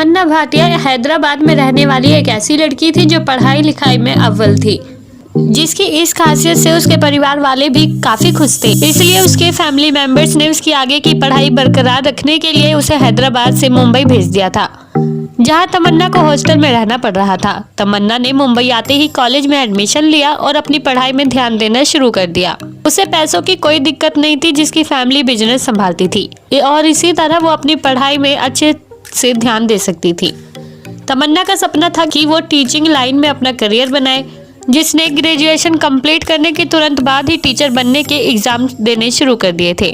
तमन्ना भाटिया हैदराबाद में रहने वाली एक ऐसी लड़की थी जो पढ़ाई लिखाई में अव्वल थी, जिसकी इस खासियत से उसके परिवार वाले भी काफी खुश थे। इसलिए उसके फैमिली मेंबर्स ने उसकी आगे की पढ़ाई बरकरार रखने के लिए उसे हैदराबाद से मुंबई भेज दिया था, जहां तमन्ना को हॉस्टल में रहना पड़ रहा था। तमन्ना ने मुंबई आते ही कॉलेज में एडमिशन लिया और अपनी पढ़ाई में ध्यान देना शुरू कर दिया। उसे पैसों की कोई दिक्कत नहीं थी, जिसकी फैमिली बिजनेस संभालती थी और इसी तरह वो अपनी पढ़ाई में अच्छे से ध्यान दे सकती थी। तमन्ना का सपना था कि वो टीचिंग लाइन में अपना करियर बनाए, जिसने ग्रेजुएशन कंप्लीट करने के तुरंत बाद ही टीचर बनने के एग्जाम देने शुरू कर दिए थे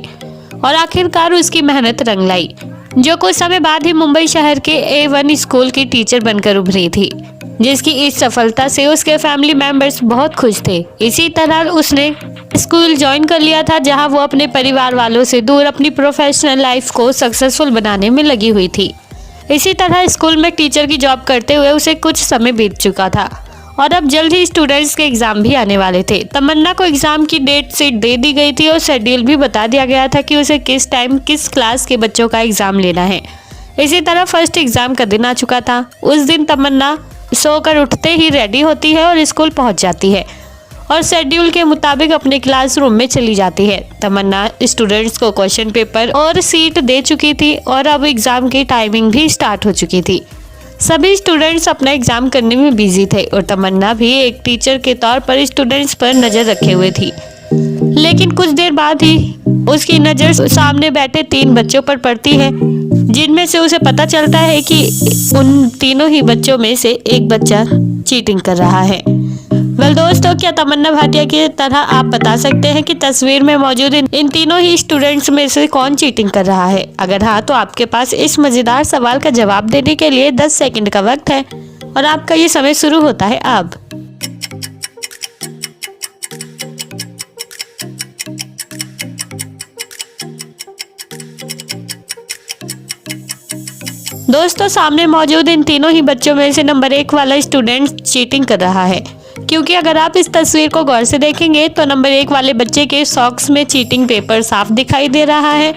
और आखिरकार उसकी मेहनत रंग लाई, जो कुछ समय बाद ही मुंबई शहर के A1 स्कूल की टीचर बनकर उभरी थी, जिसकी इस सफलता से उसके फैमिली मेंबर्स बहुत खुश थे। इसी तरह उसने स्कूल ज्वाइन कर लिया था, जहां वो अपने परिवार वालों से दूर अपनी प्रोफेशनल लाइफ को सक्सेसफुल बनाने में लगी हुई थी। इसी तरह स्कूल में टीचर की जॉब करते हुए उसे कुछ समय बीत चुका था और अब जल्द ही स्टूडेंट्स के एग्जाम भी आने वाले थे। तमन्ना को एग्जाम की डेट शीट दे दी गई थी और शेड्यूल भी बता दिया गया था कि उसे किस टाइम किस क्लास के बच्चों का एग्जाम लेना है। इसी तरह फर्स्ट एग्जाम का दिन आ चुका था। उस दिन तमन्ना सोकर उठते ही रेडी होती है और स्कूल पहुंच जाती है और शेड्यूल के मुताबिक अपने क्लासरूम में चली जाती है। तमन्ना स्टूडेंट्स को क्वेश्चन पेपर और सीट दे चुकी थी और अब एग्जाम की टाइमिंग भी स्टार्ट हो चुकी थी। सभी स्टूडेंट्स अपना एग्जाम करने में बिजी थे और तमन्ना भी एक टीचर के तौर पर स्टूडेंट्स पर नजर रखे हुए थी। लेकिन कुछ देर बाद ही उसकी नजर सामने बैठे 3 बच्चों पर पड़ती है, जिनमें से उसे पता चलता है कि उन तीनों ही बच्चों में से एक बच्चा चीटिंग कर रहा है। वेल दोस्तों, क्या तमन्ना भाटिया की तरह आप बता सकते हैं कि तस्वीर में मौजूद इन तीनों ही स्टूडेंट्स में से कौन चीटिंग कर रहा है? अगर हाँ, तो आपके पास इस मजेदार सवाल का जवाब देने के लिए 10 सेकंड का वक्त है और आपका ये समय शुरू होता है अब। दोस्तों, सामने मौजूद इन तीनों ही बच्चों में से नंबर 1 वाला स्टूडेंट चीटिंग कर रहा है, क्योंकि अगर आप इस तस्वीर को गौर से देखेंगे तो नंबर 1 वाले बच्चे के सॉक्स में चीटिंग पेपर साफ दिखाई दे रहा है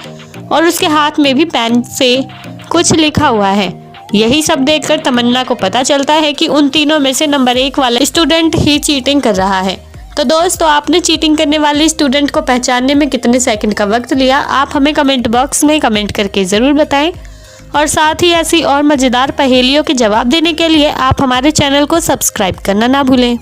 और उसके हाथ में भी पेन से कुछ लिखा हुआ है। यही सब देखकर तमन्ना को पता चलता है कि उन तीनों में से नंबर 1 वाला स्टूडेंट ही चीटिंग कर रहा है। तो दोस्तों, आपने चीटिंग करने वाले स्टूडेंट को पहचानने में कितने सेकंड का वक्त लिया? आप हमें कमेंट बॉक्स में कमेंट करके ज़रूर बताएं और साथ ही ऐसी और मज़ेदार पहेलियों के जवाब देने के लिए आप हमारे चैनल को सब्सक्राइब करना ना भूलें।